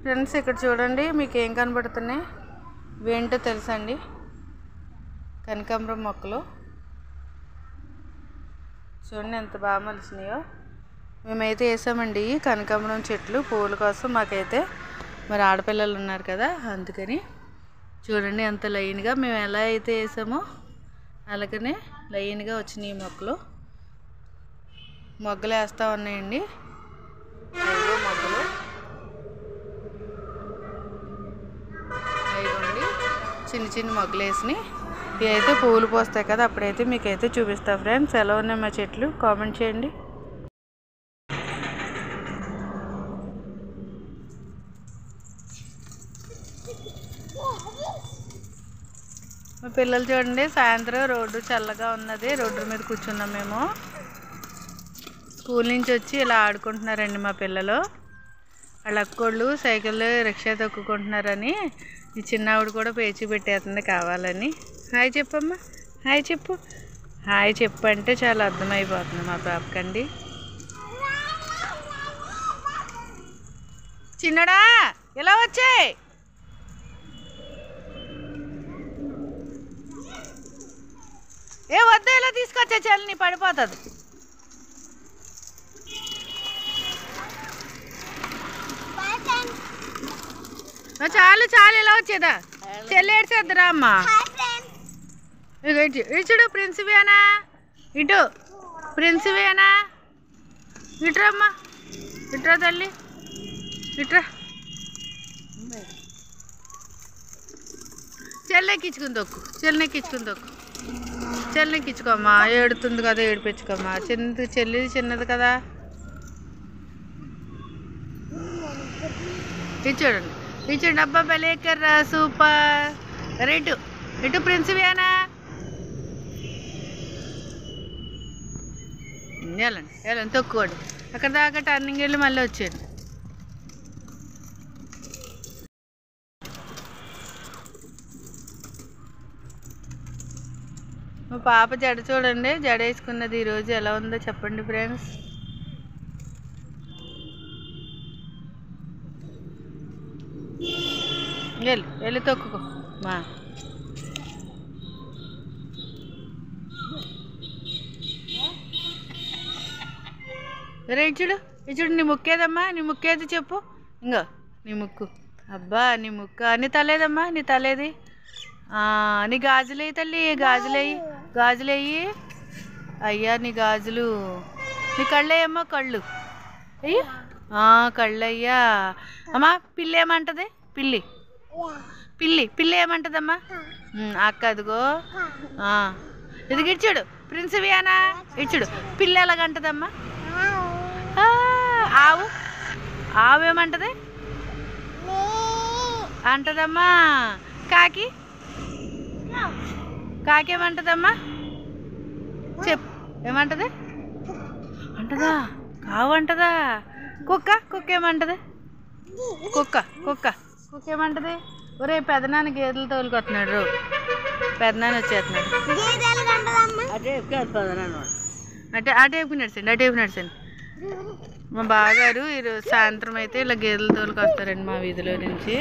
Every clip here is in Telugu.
ఫ్రెండ్స్ ఇక్కడ చూడండి, మీకు ఏం కనబడుతున్నాయి ఏంటో తెలుసా అండి? కనకాంబరం మొక్కలు చూడండి ఎంత బాగా మలిసినాయో. మేమైతే వేసామండి కనకాంబరం చెట్లు పూల కోసం. మాకైతే మరి ఆడపిల్లలు ఉన్నారు కదా, అందుకని చూడండి ఎంత లైన్గా మేము ఎలా అయితే వేసామో అలాగనే లైన్గా వచ్చినాయి మొక్కలు. మొగ్గలు వేస్తూ ఉన్నాయండి మొగ్గలు. అయిగోండి చిన్న చిన్న మొగ్గలు వేసినాయి. ఇవి అయితే పువ్వులు పోస్తాయి కదా, అప్పుడైతే మీకైతే చూపిస్తా ఫ్రెండ్స్ ఎలా ఉన్నాయి మా చెట్లు. కామెంట్ చేయండి. మా పిల్లలు చూడండి, సాయంత్రం రోడ్డు చల్లగా ఉన్నది, రోడ్డు మీద కూర్చున్నాం మేము. స్కూల్ నుంచి వచ్చి ఇలా ఆడుకుంటున్నారండి మా పిల్లలు. వాళ్ళ అక్కోళ్ళు సైకిల్ రిక్షా తొక్కుకుంటున్నారని ఈ చిన్నవిడ కూడా పేచి పెట్టేస్తుంది కావాలని. హాయ్ చెప్పమ్మా, హాయ్ చెప్పు. హాయ్ చెప్పు అంటే చాలా అర్థమైపోతుంది మా పాపకండి. చిన్నడా ఇలా వచ్చాయి. ఏ వద్దు, ఇలా తీసుకొచ్చా చల్లని పడిపోతుంది. చాలు చాలు ఇలా వచ్చేదా చెల్లి ఏడ్చేద్దరా అమ్మా. ఇటు ప్రిన్సివేనా, ఇటు ప్రిన్సివేనా, ఇటురా అమ్మా, ఇటురా తల్లి, ఇటురా. చెల్లెక్కించుకుని తొక్కు, చెల్లెక్కించుకుని తొక్కు, చెల్లెక్కించుకోమ్మా. ఏడుతుంది కదా, ఏడిపించుకోమ్మా. చెల్లి చిన్నది కదా. ఇచ్చాడండి, ఇచ్చాడు. అబ్బా బలేకర్రా, సూపర్. ఇటు ఇటు ప్రిన్సివేనా. వెళ్ళండి వెళ్ళండి తొక్కుకోండి. అక్కడ దాకా టర్నింగ్ వెళ్ళి మళ్ళీ వచ్చేయండి. మా పాప జడ చూడండి, జడ వేసుకున్నది ఈరోజు. ఎలా ఉందో చెప్పండి ఫ్రెండ్స్. వెళ్ళి వెళ్ళి తొక్కుకో మా. రే ఇచ్చుడు, ఇచ్చుడు. నీ ముక్కేదమ్మా, నీ ముక్కేది చెప్పు. ఇంకో నీ ముక్కు. అబ్బా నీ ముక్కు. నీ తలేదమ్మా, నీ తలేది. నీ గాజులేయి తల్లి, గాజులేయి, గాజులేయి. అయ్యా నీ గాజులు. నీ కళ్ళేయమ్మా, కళ్ళు అయ్యా, కళ్ళు అయ్యా. అమ్మా పిల్లి ఏమంటది? పిల్లి పిల్లి పిల్లి ఏమంటదమ్మా? అక్క అదిగో. ఇది ఇచ్చాడు ప్రిన్సివియానా, ఇచ్చుడు. పిల్లి ఎలాగంటదమ్మా? ఆవు, ఆవు ఏమంటది అంటదమ్మా. కాకి, కాకి ఏమంటదమ్మా? చెప్పు ఏమంటది? అంటదా? కావు అంటదా? కుక్క, కుక్క ఏమంటది? కుక్క, కుక్క, కుక్క ఏమంటది? ఒరే పెదనాన్న గేదెలు తోలుకొస్తున్నాడు, పెదనాన్న వచ్చేస్తున్నాడు. అంటే అటేపు నడిచండి, అటేపు నడిచండి. మా బావగారు ఈరోజు సాయంత్రం అయితే ఇలా గేదెలు తోలుకొస్తారండి మా వీధిలో నుంచి.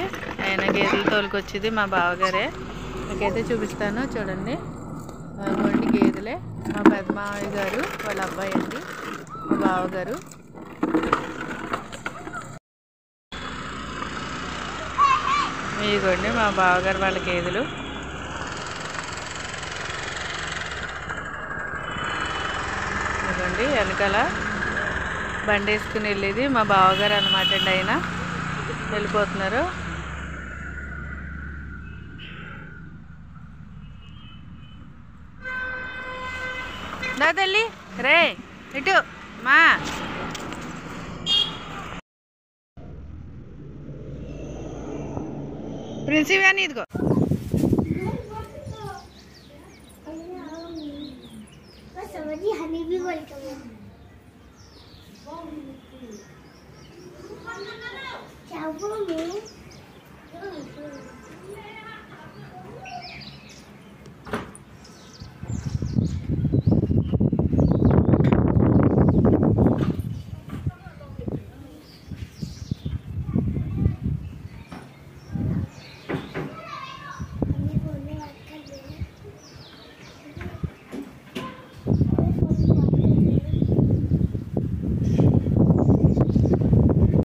ఆయన గేదెలు తోలుకొచ్చేది మా బావగారే. మీకైతే చూపిస్తాను చూడండి. అదిగోండి గేదెలే. మా పెద్ద మావయ్య గారు వాళ్ళ అబ్బాయి అండి, మా బావగారు. ఇదిగోండి మా బావగారు వాళ్ళ గేదెలు. ఇదిగోండి వెనకాల బండి వేసుకుని వెళ్ళేది మా బావగారు అనమాట అండి. ఆయన వెళ్ళిపోతున్నారు. దా తల్లి రే ఇటు మా. ప్రిన్సిపాల్ ఇదిగో.